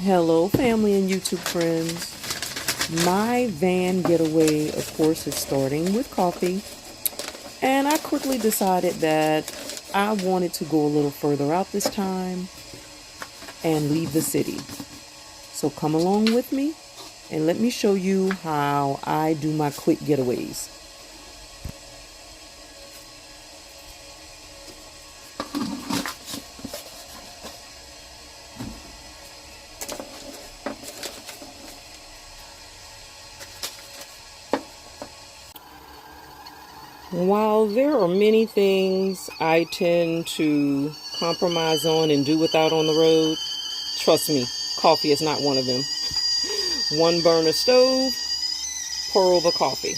Hello, family and YouTube friends. My van getaway, of course, is starting with coffee, and I quickly decided that I wanted to go a little further out this time and leave the city. So come along with me and let me show you how I do my quick getaways. While there are many things I tend to compromise on and do without on the road, trust me, coffee is not one of them. One burner stove, pour over coffee.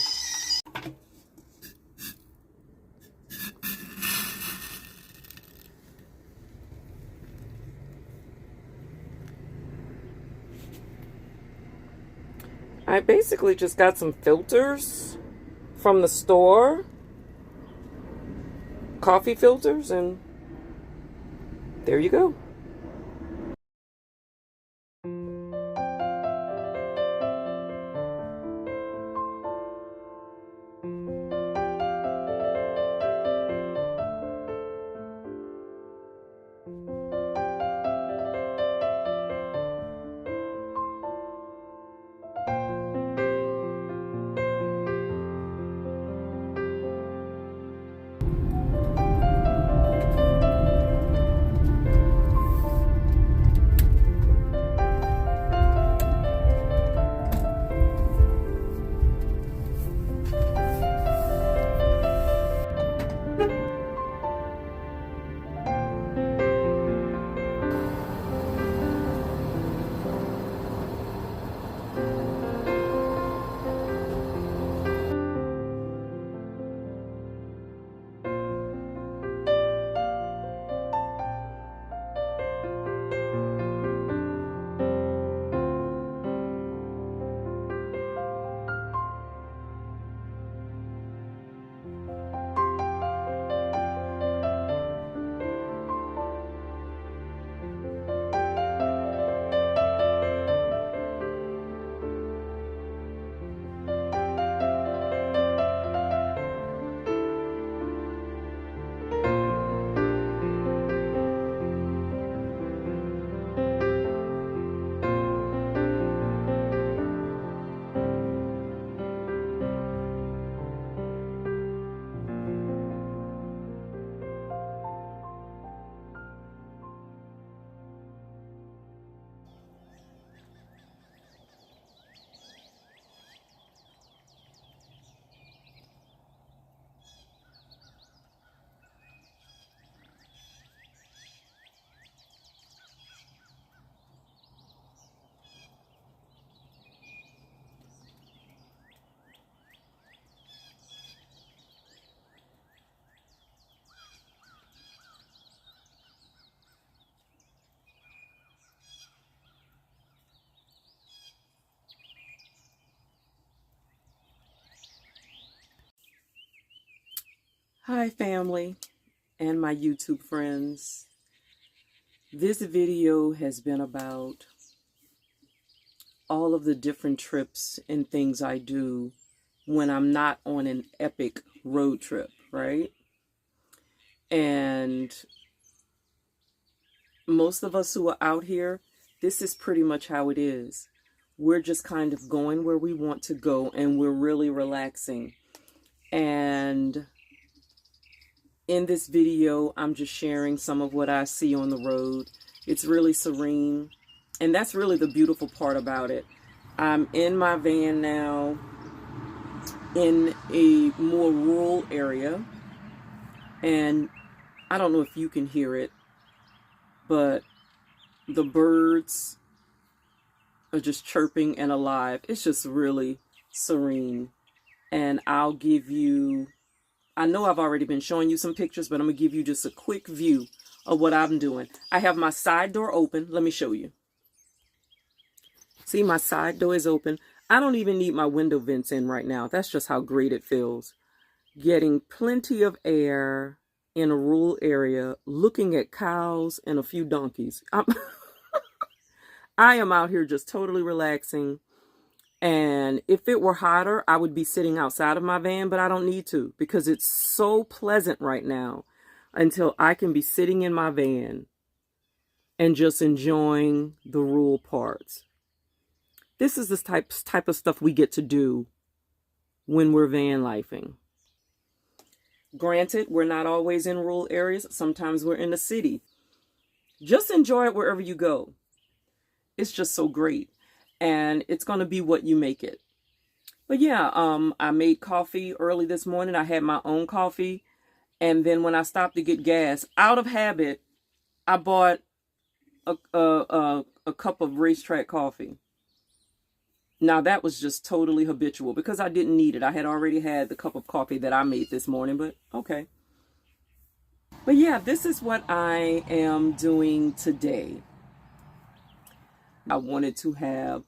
I basically just got some filters from the store, coffee filters, and there you go. Hi, family and my YouTube friends. This video has been about all of the different trips and things I do when I'm not on an epic road trip, right? And most of us who are out here, this is pretty much how it is. We're just kind of going where we want to go, and we're really relaxing. And in this video, I'm just sharing some of what I see on the road. It's really serene, and that's really the beautiful part about it. I'm in my van now in a more rural area, and I don't know if you can hear it, but the birds are just chirping and alive. It's just really serene. And I'll give you, I know I've already been showing you some pictures, but I'm going to give you just a quick view of what I'm doing. I have my side door open. Let me show you. See, my side door is open. I don't even need my window vents in right now. That's just how great it feels. Getting plenty of air in a rural area, looking at cows and a few donkeys. I am out here just totally relaxing. And if it were hotter, I would be sitting outside of my van, but I don't need to because it's so pleasant right now until I can be sitting in my van and just enjoying the rural parts. This is the type of stuff we get to do when we're van lifing. Granted, we're not always in rural areas. Sometimes we're in the city. Just enjoy it wherever you go. It's just so great. And it's going to be what you make it. But yeah, I made coffee early this morning. I had my own coffee. And then when I stopped to get gas, out of habit, I bought a cup of racetrack coffee. Now that was just totally habitual because I didn't need it. I had already had the cup of coffee that I made this morning, but okay. But yeah, this is what I am doing today. I wanted to have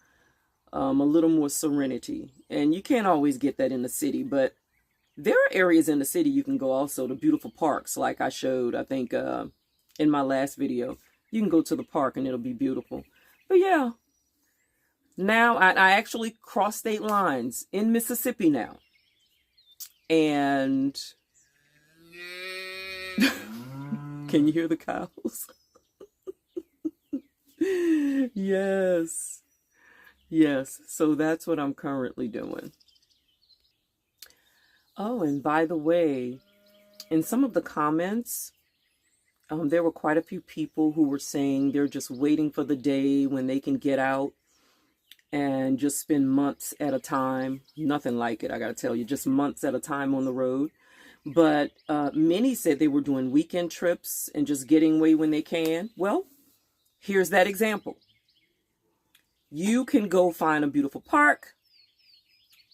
a little more serenity, and you can't always get that in the city, but there are areas in the city you can go also to beautiful parks like I showed, I think, in my last video. You can go to the park and it'll be beautiful. But yeah, now I actually cross state lines in Mississippi now. And can you hear the cows? Yes. Yes. So that's what I'm currently doing. Oh, and by the way, in some of the comments, there were quite a few people who were saying they're just waiting for the day when they can get out and just spend months at a time. Nothing like it, I gotta tell you, just months at a time on the road. But many said they were doing weekend trips and just getting away when they can. Well, here's that example. You can go find a beautiful park,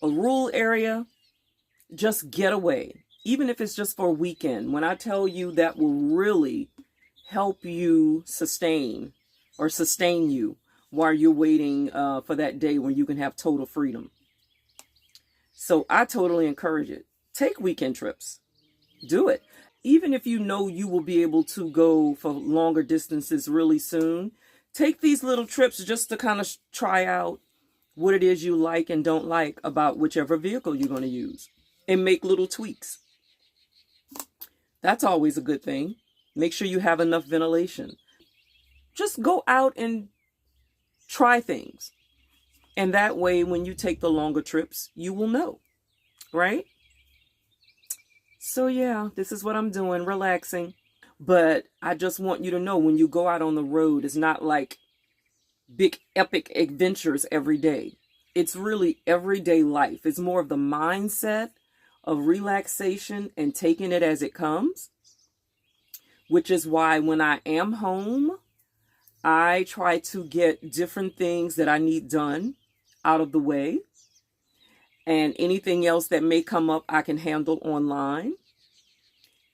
a rural area, just get away. Even if it's just for a weekend. When I tell you that will really help you sustain you while you're waiting for that day when you can have total freedom. So I totally encourage it. Take weekend trips. Do it. Even if you know you will be able to go for longer distances really soon, take these little trips just to kind of try out what it is you like and don't like about whichever vehicle you're going to use and make little tweaks. That's always a good thing. Make sure you have enough ventilation. Just go out and try things. And that way, when you take the longer trips, you will know, right? So yeah, this is what I'm doing, relaxing. But I just want you to know when you go out on the road, it's not like big epic adventures every day. It's really everyday life. It's more of the mindset of relaxation and taking it as it comes, which is why when I am home, I try to get different things that I need done out of the way, and anything else that may come up I can handle online.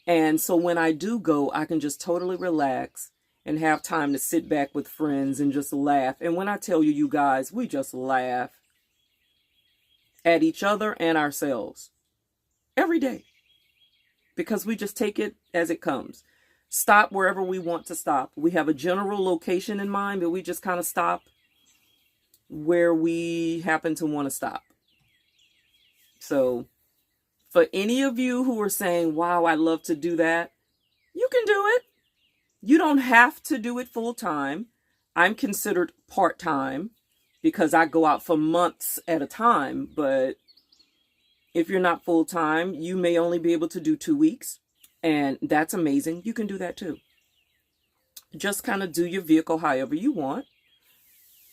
And so when I do go, I can just totally relax and have time to sit back with friends and just laugh. And when I tell you, you guys, we just laugh at each other and ourselves every day because we just take it as it comes. Stop wherever we want to stop. We have a general location in mind, but we just kind of stop where we happen to want to stop. So for any of you who are saying, wow, I'd love to do that, you can do it. You don't have to do it full time. I'm considered part-time because I go out for months at a time. But if you're not full-time, you may only be able to do 2 weeks. And that's amazing. You can do that too. Just kind of do your vehicle however you want.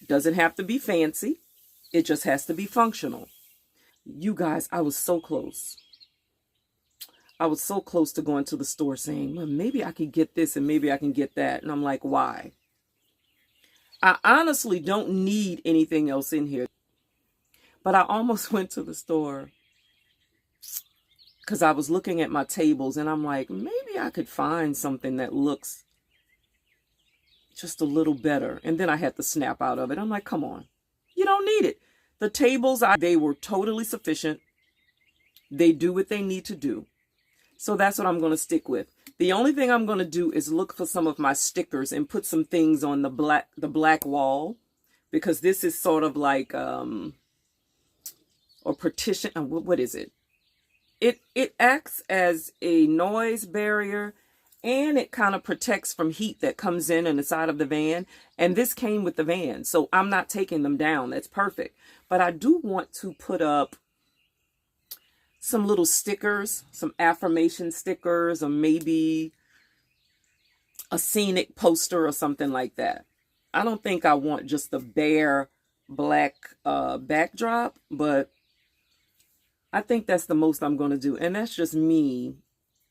Doesn't have to be fancy. It just has to be functional. You guys, I was so close. I was so close to going to the store saying, well, maybe I could get this and maybe I can get that. And I'm like, why? I honestly don't need anything else in here. But I almost went to the store because I was looking at my tables and I'm like, maybe I could find something that looks just a little better. And then I had to snap out of it. I'm like, come on, you don't need it. The tables, they were totally sufficient. They do what they need to do. So that's what I'm going to stick with. The only thing I'm going to do is look for some of my stickers and put some things on the black wall because this is sort of like or partition. What is it? It acts as a noise barrier, and it kind of protects from heat that comes in the side of the van. And this came with the van, so I'm not taking them down. That's perfect. But I do want to put up some little stickers, some affirmation stickers, or maybe a scenic poster or something like that. I don't think I want just the bare black backdrop, but I think that's the most I'm going to do. And that's just me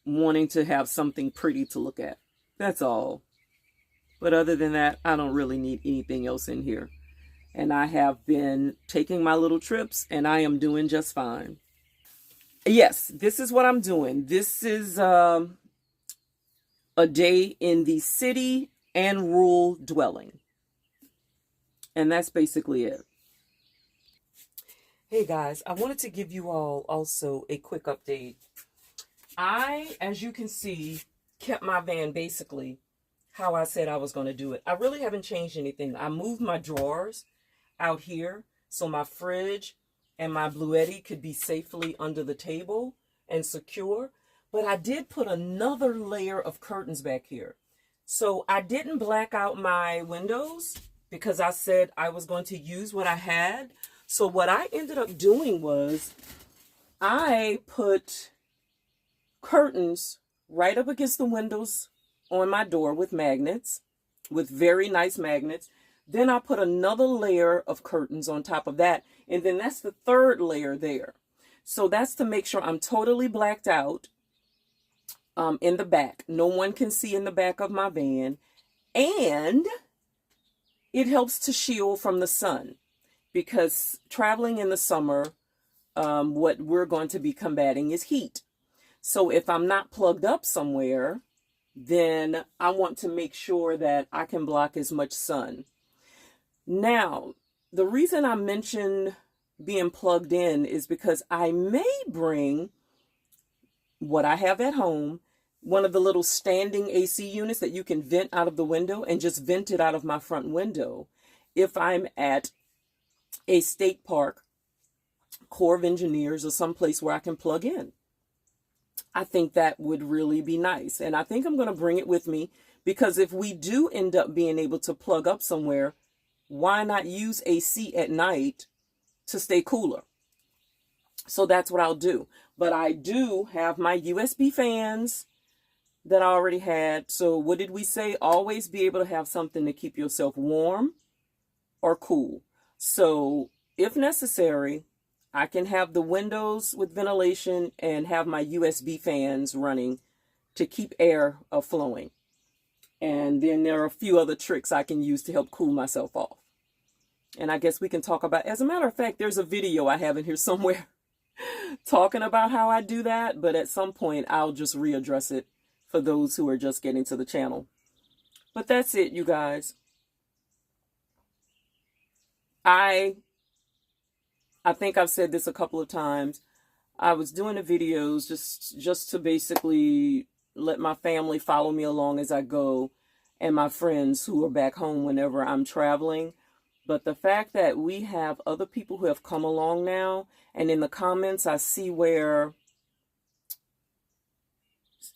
wanting to have something pretty to look at. That's all. But other than that, I don't really need anything else in here. And I have been taking my little trips, and I am doing just fine. Yes, this is what I'm doing. This is a day in the city and rural dwelling. And that's basically it. Hey guys, I wanted to give you all also a quick update. I, as you can see, kept my van basically how I said I was going to do it. I really haven't changed anything. I moved my drawers out here so my fridge and my Bluetti could be safely under the table and secure. But I did put another layer of curtains back here. So I didn't black out my windows because I said I was going to use what I had. So what I ended up doing was I put curtains right up against the windows on my door with magnets, with very nice magnets. Then I put another layer of curtains on top of that. And then that's the third layer there. So that's to make sure I'm totally blacked out in the back. No one can see in the back of my van. And it helps to shield from the sun. Because traveling in the summer, what we're going to be combating is heat. So if I'm not plugged up somewhere, then I want to make sure that I can block as much sun. Now, the reason I mentioned being plugged in is because I may bring what I have at home, one of the little standing AC units that you can vent out of the window, and just vent it out of my front window if I'm at a state park, Corps of Engineers, or someplace where I can plug in. I think that would really be nice. And I think I'm going to bring it with me, because if we do end up being able to plug up somewhere, why not use AC at night to stay cooler? So that's what I'll do. But I do have my USB fans that I already had. So what did we say? Always be able to have something to keep yourself warm or cool. So if necessary, I can have the windows with ventilation and have my USB fans running to keep air flowing. And then there are a few other tricks I can use to help cool myself off. And I guess we can talk about, as a matter of fact, there's a video I have in here somewhere talking about how I do that. But at some point, I'll just readdress it for those who are just getting to the channel. But that's it, you guys. I think I've said this a couple of times. I was doing the videos just to basically let my family follow me along as I go, and my friends who are back home whenever I'm traveling. But the fact that we have other people who have come along now, and in the comments I see where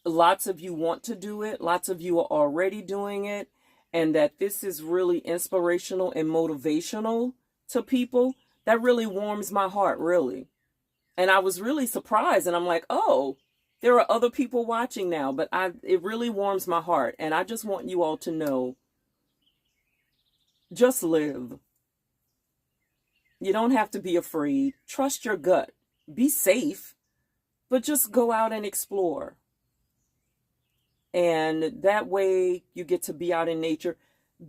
lots of you want to do it, lots of you are already doing it, and that this is really inspirational and motivational to people, that really warms my heart, really. And I was really surprised, and I'm like, oh, there are other people watching now, but it really warms my heart. And I just want you all to know, just live. You don't have to be afraid. Trust your gut. Be safe, but just go out and explore. And that way you get to be out in nature.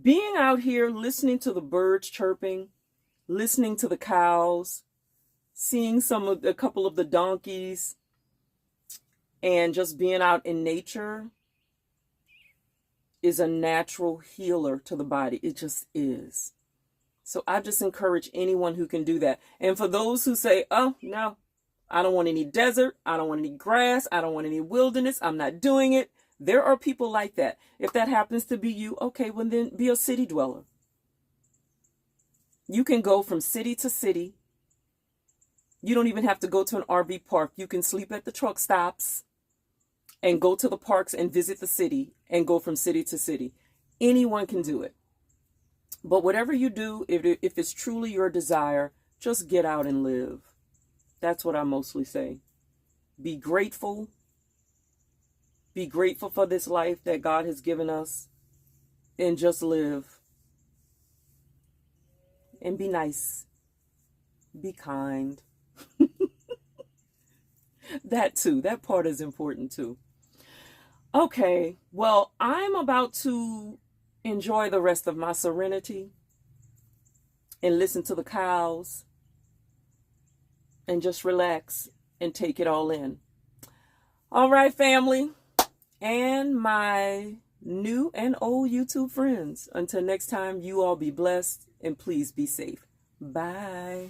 Being out here, listening to the birds chirping, listening to the cows, seeing a couple of the donkeys, and just being out in nature is a natural healer to the body. It just is. So I just encourage anyone who can do that. And for those who say, oh, no, I don't want any desert, I don't want any grass, I don't want any wilderness, I'm not doing it. There are people like that. If that happens to be you, okay, well then be a city dweller. You can go from city to city. You don't even have to go to an RV park. You can sleep at the truck stops and go to the parks and visit the city and go from city to city. Anyone can do it. But whatever you do, if it's truly your desire, just get out and live. That's what I mostly say. Be grateful. Be grateful for this life that God has given us. And just live. And be nice. Be kind. That too. That part is important too. Okay. Well, I'm about to enjoy the rest of my serenity and listen to the cows and just relax and take it all in. All right, family, and my new and old YouTube friends. Until next time, you all be blessed and please be safe. Bye.